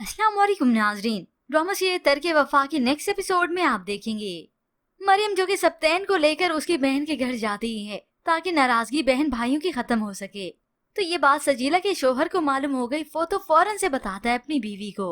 अस्सलाम वालेकुम नाजरीन। ड्रामा सीरियल तरके वफा के नेक्स्ट एपिसोड में आप देखेंगे मरियम जो कि सप्तैन को लेकर उसकी बहन के घर जाती है ताकि नाराजगी बहन भाइयों की खत्म हो सके। तो ये बात सजीला के शोहर को मालूम हो गई। वो तो फौरन से बताता है अपनी बीवी को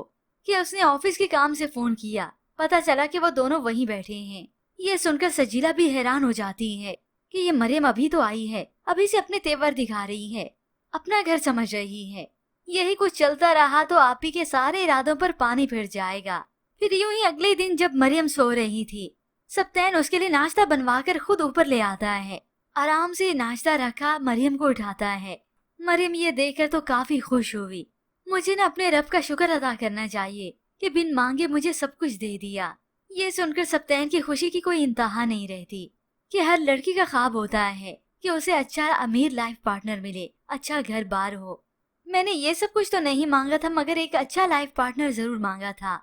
कि उसने ऑफिस के काम से फोन किया। पता चला कि वो दोनों वहीं बैठे हैं। ये सुनकर सजीला भी हैरान हो जाती है कि ये मरियम अभी तो आई है, अभी से अपने तेवर दिखा रही है, अपना घर समझ रही है। यही कुछ चलता रहा तो आप ही के सारे इरादों पर पानी फिर जाएगा। फिर यूं ही अगले दिन जब मरियम सो रही थी, सप्तैन उसके लिए नाश्ता बनवाकर खुद ऊपर ले आता है। आराम से नाश्ता रखा, मरियम को उठाता है। मरियम ये देखकर तो काफी खुश हुई। मुझे ना अपने रब का शुक्र अदा करना चाहिए कि बिन मांगे मुझे सब कुछ दे दिया। ये सुनकर सप्तैन की खुशी की कोई इंतहा नहीं रहती कि हर लड़की का ख्वाब होता है कि उसे अच्छा अमीर लाइफ पार्टनर मिले, अच्छा घर बार हो। मैंने ये सब कुछ तो नहीं मांगा था, मगर एक अच्छा लाइफ पार्टनर जरूर मांगा था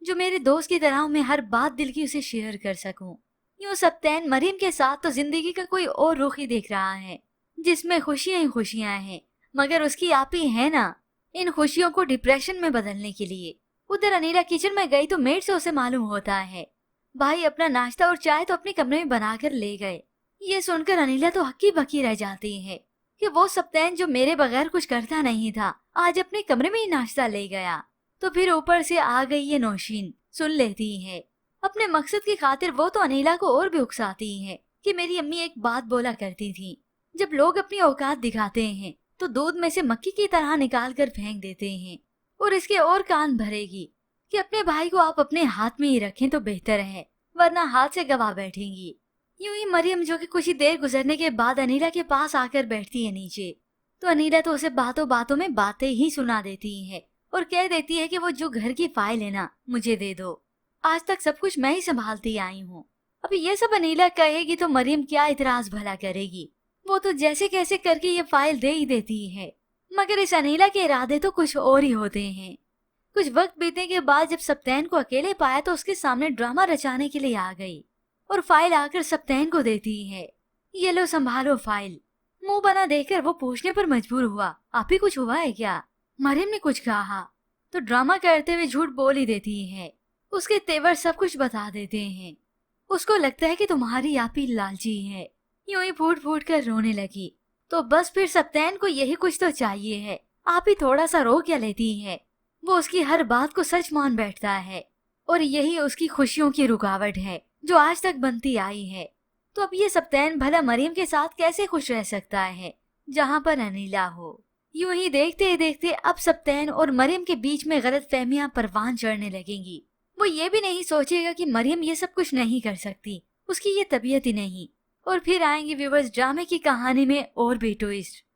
जो मेरे दोस्त की तरह मैं हर बात दिल की उसे शेयर कर सकूं। यूं सप्तैन मरियम के साथ तो जिंदगी का कोई और रुख ही देख रहा है जिसमें खुशियां ही खुशियां हैं, मगर उसकी आप ही है ना इन खुशियों को डिप्रेशन में बदलने के लिए। उधर अनीला किचन में गई तो मेड से उसे मालूम होता है भाई अपना नाश्ता और चाय तो अपने कमरे में बनाकर ले गए। ये सुनकर अनीला तो हक्की बक्की रह जाती है कि वो सप्तैन जो मेरे बगैर कुछ करता नहीं था आज अपने कमरे में ही नाश्ता ले गया। तो फिर ऊपर से आ गई ये नौशीन, सुन लेती है। अपने मकसद की खातिर वो तो अनीला को और भी उकसाती है कि मेरी अम्मी एक बात बोला करती थी, जब लोग अपनी औकात दिखाते हैं तो दूध में से मक्खी की तरह निकाल कर फेंक देते हैं। और इसके और कान भरेगी कि अपने भाई को आप अपने हाथ में ही रखें तो बेहतर है, वरना हाथ से गवा बैठेंगी। यूं ही मरियम जो कि कुछ ही देर गुजरने के बाद अनीला के पास आकर बैठती है नीचे, तो अनीला तो उसे बातों बातों में बातें ही सुना देती है और कह देती है कि वो जो घर की फाइल है ना मुझे दे दो, आज तक सब कुछ मैं ही संभालती आई हूँ। अभी ये सब अनीला कहेगी तो मरियम क्या इतराज भला करेगी। वो तो जैसे कैसे करके ये फाइल दे ही देती है, मगर इस अनीला के इरादे तो कुछ और ही होते हैं। कुछ वक्त बीतने के बाद जब सप्तैन को अकेले पाया तो उसके सामने ड्रामा रचाने के लिए आ गई और फाइल आकर सप्तैन को देती है। ये लो संभालो फाइल। मुंह बना देखकर वो पूछने पर मजबूर हुआ, आप ही कुछ हुआ है क्या? मरियम ने कुछ कहा तो ड्रामा करते हुए झूठ बोल ही देती है। उसके तेवर सब कुछ बता देते हैं। उसको लगता है कि तुम्हारी आप ही लालची है। यूं ही फूट फूट कर रोने लगी। तो बस फिर सप्तैन को यही कुछ तो चाहिए है, आप ही थोड़ा सा रो क्या लेती है। वो उसकी हर बात को सच मान बैठता है और यही उसकी खुशियों की रुकावट है जो आज तक बनती आई है। तो अब ये सप्तैन भला मरियम के साथ कैसे खुश रह सकता है जहाँ पर अनीला हो। यूं ही देखते ही देखते अब सप्तैन और मरियम के बीच में गलत फहमियां परवान चढ़ने लगेंगी। वो ये भी नहीं सोचेगा कि मरियम ये सब कुछ नहीं कर सकती, उसकी ये तबीयत ही नहीं। और फिर आएंगे व्यूवर्स ड्रामे की कहानी में और भी ट्विस्ट।